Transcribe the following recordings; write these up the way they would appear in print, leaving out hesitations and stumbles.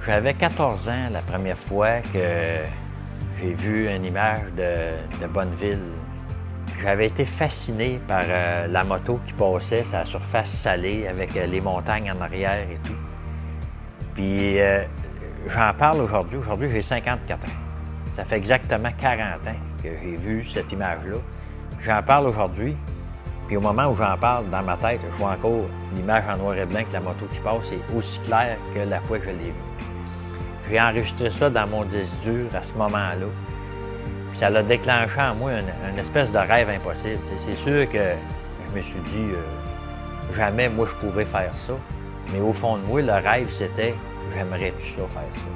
J'avais 14 ans la première fois que j'ai vu une image de Bonneville. J'avais été fasciné par la moto qui passait sur la surface salée avec les montagnes en arrière et tout. Puis j'en parle aujourd'hui. Aujourd'hui, j'ai 54 ans. Ça fait exactement 40 ans que j'ai vu cette image-là. J'en parle aujourd'hui. Puis au moment où j'en parle, dans ma tête, je vois encore l'image en noir et blanc que la moto qui passe est aussi claire que la fois que je l'ai vue. J'ai enregistré ça dans mon disque dur à ce moment-là. Puis ça l'a déclenché en moi une espèce de rêve impossible. C'est sûr que je me suis dit, jamais moi je pourrais faire ça. Mais au fond de moi, le rêve c'était, j'aimerais tout ça faire ça.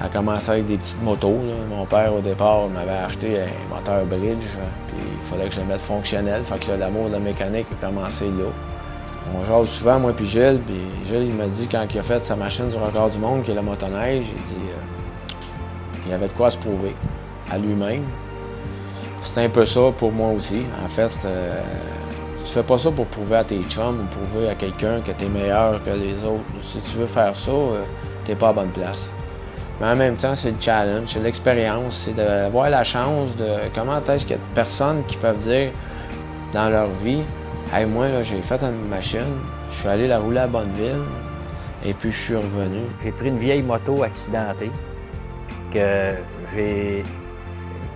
Ça a commencé avec des petites motos, là. Mon père, au départ, m'avait acheté un moteur bridge, puis il fallait que je le mette fonctionnel. Fait que l'amour de la mécanique a commencé là. On jase souvent, moi puis Gilles il m'a dit, quand il a fait sa machine du record du monde, qui est la motoneige, il dit qu'il avait de quoi se prouver à lui-même. C'est un peu ça pour moi aussi. En fait, tu fais pas ça pour prouver à tes chums ou prouver à quelqu'un que tu es meilleur que les autres. Si tu veux faire ça, t'es pas à bonne place. Mais en même temps, c'est le challenge, c'est l'expérience, c'est d'avoir la chance de comment est-ce qu'il y a de personnes qui peuvent dire dans leur vie, « Hey, moi, là, j'ai fait une machine, je suis allé la rouler à Bonneville, et puis je suis revenu. » J'ai pris une vieille moto accidentée que j'ai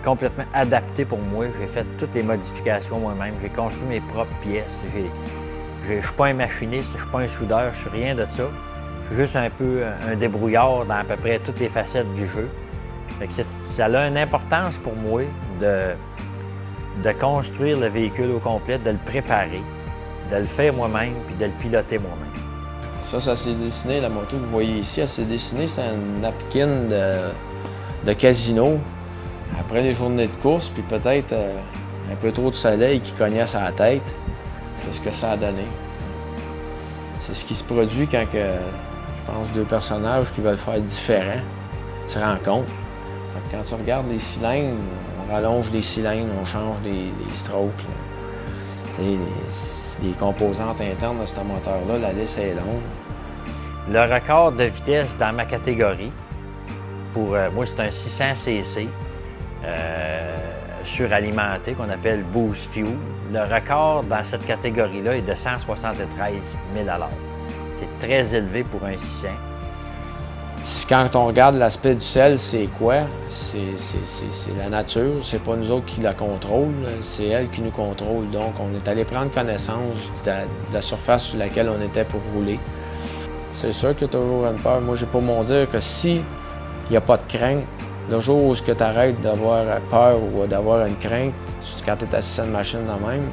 complètement adaptée pour moi. J'ai fait toutes les modifications moi-même. J'ai construit mes propres pièces. Je ne suis pas un machiniste, je ne suis pas un soudeur, je ne suis rien de ça. Je suis juste un peu un débrouillard dans à peu près toutes les facettes du jeu. Fait que ça a une importance pour moi de construire le véhicule au complet, de le préparer, de le faire moi-même puis de le piloter moi-même. Ça s'est dessiné, la moto que vous voyez ici, elle s'est dessinée, c'est un napkin de casino. Après les journées de course, puis peut-être un peu trop de soleil qui cognait sur la tête, c'est ce que ça a donné. C'est ce qui se produit quand je pense, deux personnages qui veulent faire différent se rencontrent. Quand tu regardes les cylindres, on rallonge les cylindres, on change les strokes. Les composantes internes de ce moteur-là, la liste est longue. Le record de vitesse dans ma catégorie, pour moi, c'est un 600cc suralimenté qu'on appelle Boost Fuel. Le record dans cette catégorie-là est de 173 000 à l'heure. C'est très élevé pour un 600. Quand on regarde l'aspect du sel, c'est quoi? C'est la nature, c'est pas nous autres qui la contrôle, c'est elle qui nous contrôle. Donc, on est allé prendre connaissance de la surface sur laquelle on était pour rouler. C'est sûr qu'il y a toujours une peur. Moi, j'ai pas mon dire que si il n'y a pas de crainte, le jour où tu arrêtes d'avoir peur ou d'avoir une crainte, quand tu es assis à une machine de même,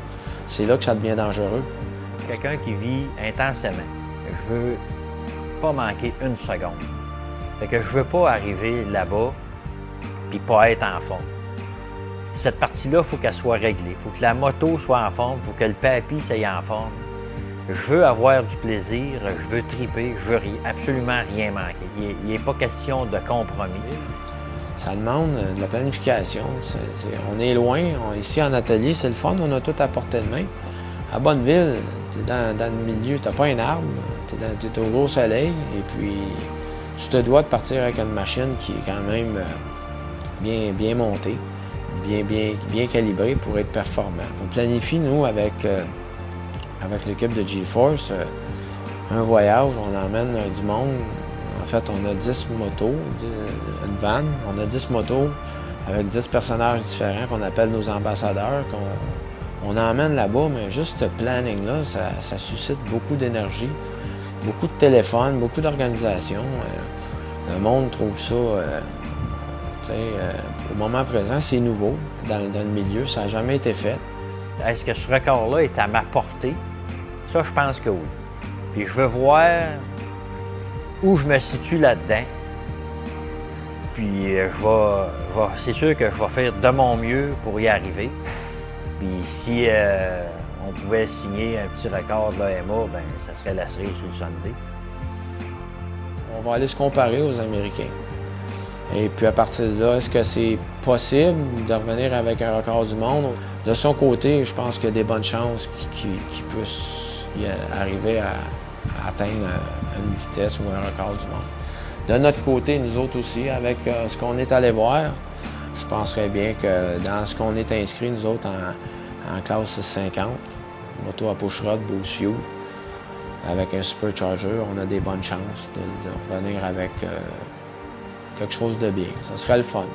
c'est là que ça devient dangereux. Quelqu'un qui vit intensément. Je veux pas manquer une seconde. Fait que je veux pas arriver là-bas et pas être en forme. Cette partie-là, il faut qu'elle soit réglée. Il faut que la moto soit en forme, il faut que le papy soit en forme. Je veux avoir du plaisir, je veux triper, je veux absolument rien manquer. Il n'est pas question de compromis. Ça demande de la planification. On est loin. Ici, en atelier, c'est le fun, on a tout à portée de main. À Bonneville, tu es dans le milieu, tu n'as pas un arbre, tu es au gros soleil, et puis tu te dois de partir avec une machine qui est quand même bien montée, bien calibrée pour être performant. On planifie, nous, avec l'équipe de G-Force, un voyage, on emmène du monde. En fait, on a 10 motos, une van, on a 10 motos avec 10 personnages différents qu'on appelle nos ambassadeurs, qu'on emmène là-bas, mais juste ce planning-là, ça suscite beaucoup d'énergie, beaucoup de téléphones, beaucoup d'organisations. Le monde trouve ça, au moment présent, c'est nouveau dans le milieu, ça n'a jamais été fait. Est-ce que ce record-là est à ma portée? Ça, je pense que oui. Puis je veux voir où je me situe là-dedans. Puis c'est sûr que je vais faire de mon mieux pour y arriver. Puis si on pouvait signer un petit record de l'AMA, bien, ça serait la cerise sur le sundae. On va aller se comparer aux Américains. Et puis à partir de là, est-ce que c'est possible de revenir avec un record du monde? De son côté, je pense qu'il y a des bonnes chances qu'il puisse arriver à atteindre une vitesse ou un record du monde. De notre côté, nous autres aussi, avec ce qu'on est allé voir, je penserais bien que dans ce qu'on est inscrit, nous autres, en classe 650, moto à push-rod, boost fuel, avec un supercharger, on a des bonnes chances de revenir avec quelque chose de bien. Ça serait le fun.